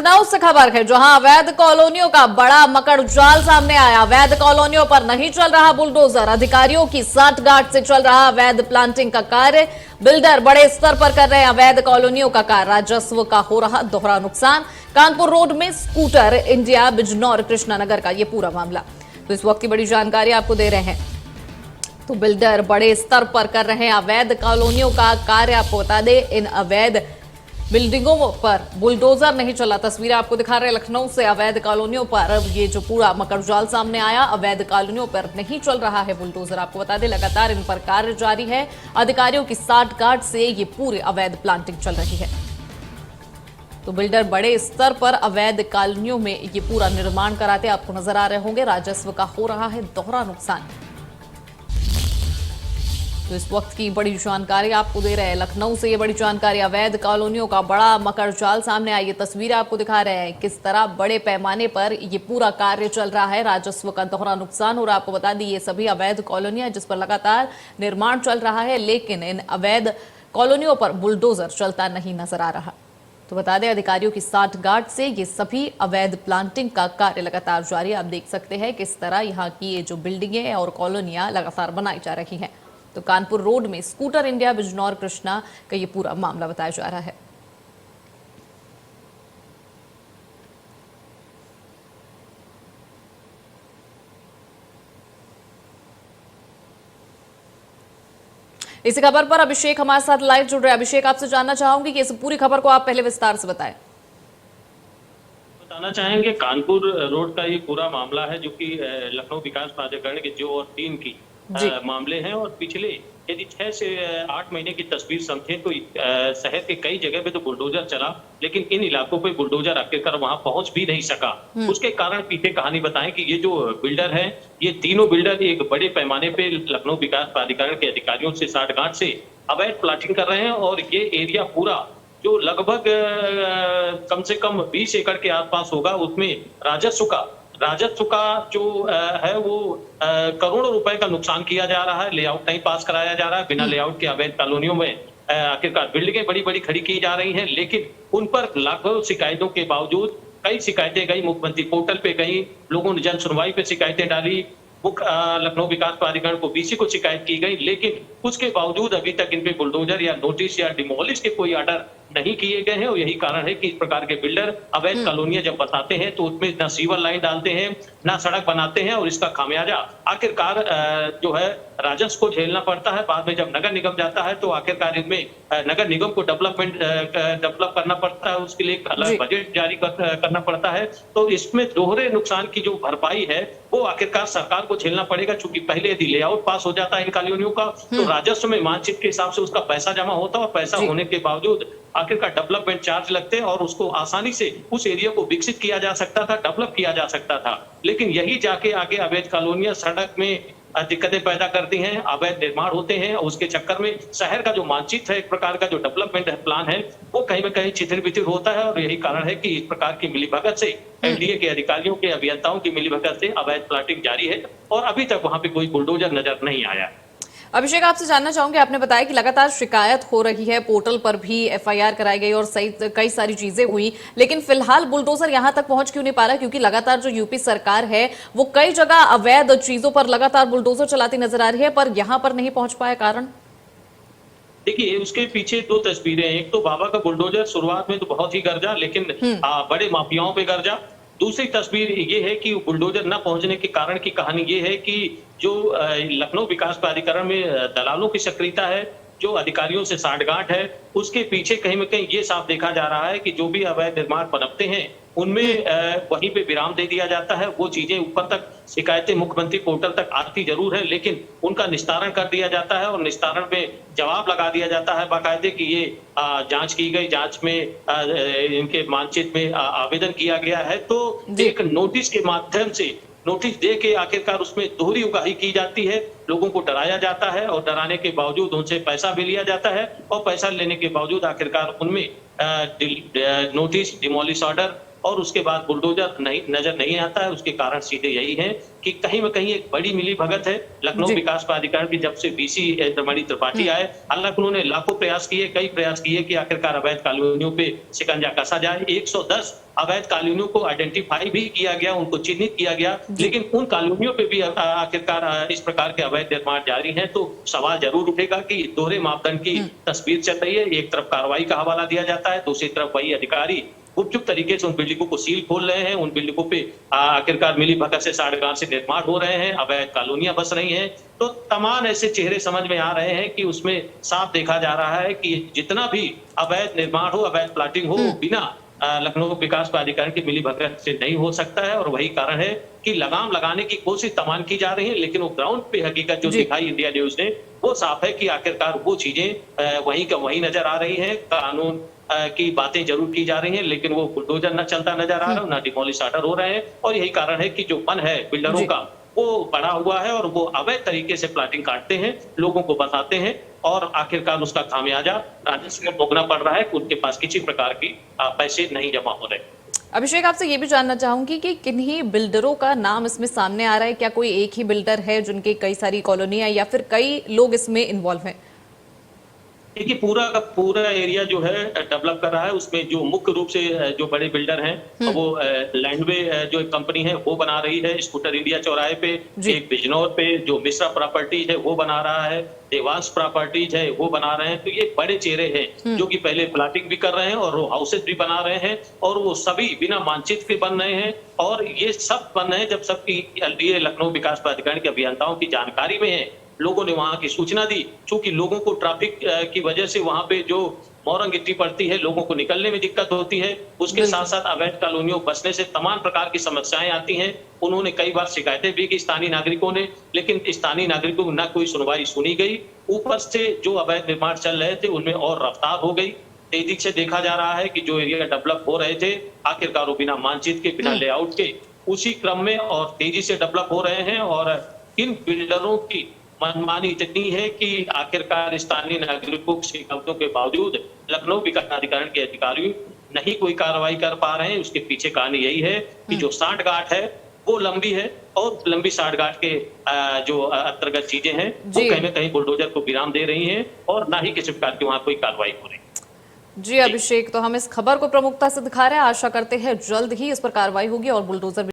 लखनऊ से खबर है, जहां अवैध कॉलोनियों का बड़ा मकड़जाल सामने आया। अवैध कॉलोनियों पर नहीं चल रहा बुलडोजर, अधिकारियों की साठगांठ से चल रहा अवैध प्लांटिंग का कार्य। बिल्डर बड़े स्तर पर कर रहे हैं अवैध कॉलोनियों का कार्य। राजस्व का हो रहा दोहरा नुकसान। कानपुर रोड में स्कूटर इंडिया बिजनौर कृष्णानगर का ये पूरा मामला। तो इस वक्त की बड़ी जानकारी आपको दे रहे हैं। तो बिल्डर बड़े स्तर पर कर रहे हैं अवैध कॉलोनियों का कार्य। आपको बता दें, इन अवैध बिल्डिंगों पर बुलडोजर नहीं चला। तस्वीरें आपको दिखा रहे हैं लखनऊ से। अवैध कॉलोनियों पर ये जो पूरा मकड़जाल सामने आया, अवैध कॉलोनियों पर नहीं चल रहा है बुलडोजर। आपको बता दें, लगातार इन पर कार्य जारी है। अधिकारियों की साठगांठ से ये पूरे अवैध प्लांटिंग चल रही है। तो बिल्डर बड़े स्तर पर अवैध कॉलोनियों में ये पूरा निर्माण कराते आपको नजर आ रहे होंगे। राजस्व का हो रहा है दोहरा नुकसान। तो इस वक्त की बड़ी जानकारी आपको दे रहे हैं लखनऊ से। ये बड़ी जानकारी, अवैध कॉलोनियों का बड़ा मकड़जाल सामने आई। ये तस्वीरें आपको दिखा रहे हैं किस तरह बड़े पैमाने पर ये पूरा कार्य चल रहा है। राजस्व का दोहरा नुकसान हो रहा है। आपको बता दी, ये सभी अवैध कॉलोनियां जिस पर लगातार निर्माण चल रहा है, लेकिन इन अवैध कॉलोनियों पर बुलडोजर चलता नहीं नजर आ रहा। तो बता दें, अधिकारियों की साठगांठ से ये सभी अवैध प्लांटिंग का कार्य लगातार जारी। आप देख सकते हैं किस तरह यहाँ की ये जो बिल्डिंगें और कॉलोनियां लगातार बनाई जा रही हैं। तो कानपुर रोड में स्कूटर इंडिया बिजनौर कृष्णा का ये पूरा मामला बताया जा रहा है। इसी खबर पर अभिषेक हमारे साथ लाइव जुड़ रहे हैं। अभिषेक, आपसे जानना चाहूंगी कि इस पूरी खबर को आप पहले विस्तार से बताएं। बताना चाहेंगे, कानपुर रोड का ये पूरा मामला है जो कि लखनऊ विकास प्राधिकरण के जो और टीम की मामले हैं। और पिछले यदि 6 से 8 महीने की तस्वीर समझें तो शहर के कई जगह पे तो बुलडोजर चला, लेकिन इन इलाकों पे बुलडोजर आखिरकार वहां पहुंच भी नहीं सका। उसके कारण पीछे कहानी बताएं कि ये जो बिल्डर है, ये तीनों बिल्डर एक बड़े पैमाने पे लखनऊ विकास प्राधिकरण के अधिकारियों से साठगांठ से अवैध प्लाटिंग कर रहे हैं। और ये एरिया पूरा जो लगभग कम से कम 20 एकड़ के आसपास होगा, उसमें राजस्व का जो है वो करोड़ों रुपए का नुकसान किया जा रहा है। लेआउट नहीं पास कराया जा रहा है। बिना लेआउट के अवैध कॉलोनियों में आखिरकार बिल्डिंगें बड़ी बड़ी खड़ी की जा रही हैं, लेकिन उन पर लाखों शिकायतों के बावजूद कई शिकायतें गई, मुख्यमंत्री पोर्टल पे गई, लोगों ने जन सुनवाई पे शिकायतें डाली, लखनऊ विकास प्राधिकरण को बीसी को शिकायत की गई, लेकिन उसके बावजूद अभी तक इन पे बुलडोजर या नोटिस या डिमोलिश के कोई ऑर्डर नहीं किए गए हैं। और यही कारण है कि इस प्रकार के बिल्डर अवैध कॉलोनियां जब बताते हैं तो उसमें न सीवर लाइन डालते हैं, न सड़क बनाते हैं, और इसका खामियाजा आखिरकार जो है राजस्व को झेलना पड़ता है। बाद में जब नगर निगम जाता है तो आखिरकार इसमें नगर निगम को डेवलप करना पड़ता है, उसके लिए अलग बजट जारी करना पड़ता है। तो इसमें दोहरे नुकसान की जो भरपाई है वो आखिरकार सरकार को झेलना पड़ेगा। चूंकि पहले यदि लेआउट पास हो जाता है इन कॉलोनियों का तो राजस्व में मानचित्र के हिसाब से उसका पैसा जमा होता है, और पैसा होने के बावजूद आखिरकार डेवलपमेंट चार्ज लगते हैं और उसको आसानी से उस एरिया को विकसित किया जा सकता था, डेवलप किया जा सकता था। लेकिन यही जाके आगे अवैध कॉलोनियां सड़क में दिक्कतें पैदा करती हैं, अवैध निर्माण होते हैं, और उसके चक्कर में शहर का जो मानचित्र है, एक प्रकार का जो डेवलपमेंट प्लान है, वो कहीं न कहीं चितिर-बितिर होता है। और यही कारण है कि इस प्रकार की मिलीभगत से एलडीए के अधिकारियों के, अभियंताओं की मिलीभगत से अवैध प्लाटिंग जारी है, और अभी तक वहां पे कोई बुलडोजर नजर नहीं आया। अभिषेक, आपसे जानना चाहूंगी, आपने बताया कि लगातार शिकायत हो रही है, पोर्टल पर भी एफआईआर कराई गई और कई सारी चीजें हुई, लेकिन फिलहाल बुलडोजर यहां तक पहुंच क्यों नहीं पा रहा? क्योंकि लगातार जो यूपी सरकार है वो कई जगह अवैध चीजों पर लगातार बुलडोजर चलाती नजर आ रही है, पर यहां पर नहीं पहुंच पाया। कारण देखिए, उसके पीछे 2 तस्वीरें हैं। एक तो बाबा का बुलडोजर शुरुआत में तो बहुत ही गरजा, लेकिन बड़े माफियाओं पे गरजा। दूसरी तस्वीर ये है कि बुलडोजर न पहुंचने के कारण की कहानी ये है कि जो लखनऊ विकास प्राधिकरण में दलालों की सक्रियता है, जो अधिकारियों से साठगांठ है, उसके पीछे कहीं न कहीं ये साफ देखा जा रहा है कि जो भी अवैध निर्माण पनपते हैं उनमें वहीं पे विराम दे दिया जाता है। वो चीजें ऊपर तक शिकायतें मुख्यमंत्री पोर्टल तक आती जरूर है, लेकिन उनका निस्तारण कर दिया जाता है, और निस्तारण में जवाब लगा दिया जाता है बाकायदे कि ये जांच की गई, जांच में इनके मानचित्र में आवेदन किया गया है। तो एक नोटिस के माध्यम से नोटिस दे के आखिरकार उसमें दोहरी उगाही की जाती है, लोगों को डराया जाता है, और डराने के बावजूद उनसे पैसा भी लिया जाता है, और पैसा लेने के बावजूद आखिरकार उनमें नोटिस, डिमोलिश ऑर्डर और उसके बाद बुलडोजर नहीं नजर नहीं आता है। उसके कारण सीधे यही है कि कहीं न कहीं एक बड़ी मिलीभगत है। लखनऊ जी। विकास प्राधिकरण की जब से वीसी रमणी त्रिपाठी आए, हालांकि उन्होंने लाखों प्रयास किए, कई प्रयास किए कि आखिरकार अवैध कॉलोनियों पे शिकंजा कसा जाए। 110 अवैध कॉलोनियों को आइडेंटिफाई भी किया गया, उनको चिन्हित किया गया, जी। लेकिन उन कॉलोनियों पे भी आखिरकार इस प्रकार के अवैध निर्माण जारी हैं, तो सवाल जरूर उठेगा कि दोहरे मापदंड की तस्वीर चल रही है। एक तरफ कार्रवाई का हवाला दिया जाता है, दूसरी तरफ वही अधिकारी गुपचुप तरीके से उन बिल्डिंगों को सील खोल रहे हैं, उन बिल्डिंगों पे आखिरकार मिली भगत से साठगांठ से निर्माण हो रहे हैं, अवैध कॉलोनियां बस रही हैं। तो तमाम ऐसे चेहरे समझ में आ रहे हैं कि उसमें साफ देखा जा रहा है कि जितना भी अवैध निर्माण हो, अवैध प्लाटिंग हो, बिना लखनऊ विकास प्राधिकरण की मिलीभगत से नहीं हो सकता है। और वही कारण है कि लगाम लगाने की कोशिश तमाम की जा रही है, लेकिन वो ग्राउंड पे हकीकत जो जी। दिखाई इंडिया न्यूज ने, वो साफ है कि आखिरकार वो चीजें वहीं का वहीं नजर आ रही हैं। कानून की बातें जरूर की जा रही हैं, लेकिन वो बुलडोजर न चलता नजर आ रहा है, न डिमोलिश ऑर्डर हो रहे हैं। और यही कारण है कि जो मन है बिल्डरों जी। का, वो बढ़ा हुआ है और वो अवैध तरीके से प्लाटिंग काटते हैं, लोगों को बताते हैं और आखिरकार उसका खामियाजा राजस्व में भोगना पड़ रहा है कि उनके पास किसी प्रकार की पैसे नहीं जमा हो रहे। अभिषेक, आपसे ये भी जानना चाहूंगी कि किन्हीं बिल्डरों का नाम इसमें सामने आ रहा है? क्या कोई एक ही बिल्डर है जिनके कई सारी कॉलोनियां, या फिर कई लोग इसमें इन्वॉल्व हैं? देखिए, पूरा का पूरा एरिया जो है डेवलप कर रहा है। उसमें जो मुख्य रूप से जो बड़े बिल्डर हैं, वो लैंडवे जो एक कंपनी है वो बना रही है। स्कूटर इंडिया चौराहे पे, जी। एक बिजनौर पे जो मिश्रा प्रॉपर्टीज है वो बना रहा है, देवांश प्रॉपर्टीज है वो बना रहे हैं। तो ये बड़े चेहरे हैं जो कि पहले प्लाटिंग भी कर रहे हैं और रो हाउसेज भी बना रहे हैं, और वो सभी बिना मानचित्र के बन रहे हैं। और ये सब बन रहे हैं जब सबकी ये लखनऊ विकास प्राधिकरण के अभियंताओं की जानकारी में है। लोगों ने वहां की सूचना दी, चूंकि लोगों को ट्रैफिक की वजह से वहां पे जो मौरंग गिट्टी पड़ती है, लोगों को निकलने में दिक्कत होती है। उसके साथ साथ अवैध कॉलोनियों बसने से तमाम प्रकार की समस्याएं आती हैं। उन्होंने कई बार शिकायतें भी की स्थानीय नागरिकों ने, लेकिन स्थानीय नागरिकों को न कोई सुनवाई सुनी गई। ऊपर से जो अवैध निर्माण चल रहे थे उनमें और रफ्तार हो गई। तेजी से देखा जा रहा है कि जो एरिया डेवलप हो रहे थे, आखिरकार वो बिना मानचित्र के, बिना लेआउट के, उसी क्रम में और तेजी से डेवलप हो रहे हैं। और इन बिल्डरों की मनमानी इतनी है कि आखिरकार स्थानीय नागरिकों की शिकायतों के बावजूद लखनऊ विकास प्राधिकरण के अधिकारी नहीं कोई कार्रवाई कर पा रहे हैं। उसके पीछे कहानी यही है कि जो साठगांठ है वो लंबी है, और लंबी साठगांठ के जो अंतर्गत चीजें हैं वो जी। कहीं न कहीं बुलडोजर को विराम दे रही हैं, और ना ही किसी प्रकार की वहां कोई कार्रवाई हो रही है। जी अभिषेक, तो हम इस खबर को प्रमुखता से दिखा रहे हैं। आशा करते हैं जल्द ही इस पर कार्रवाई होगी और बुलडोजर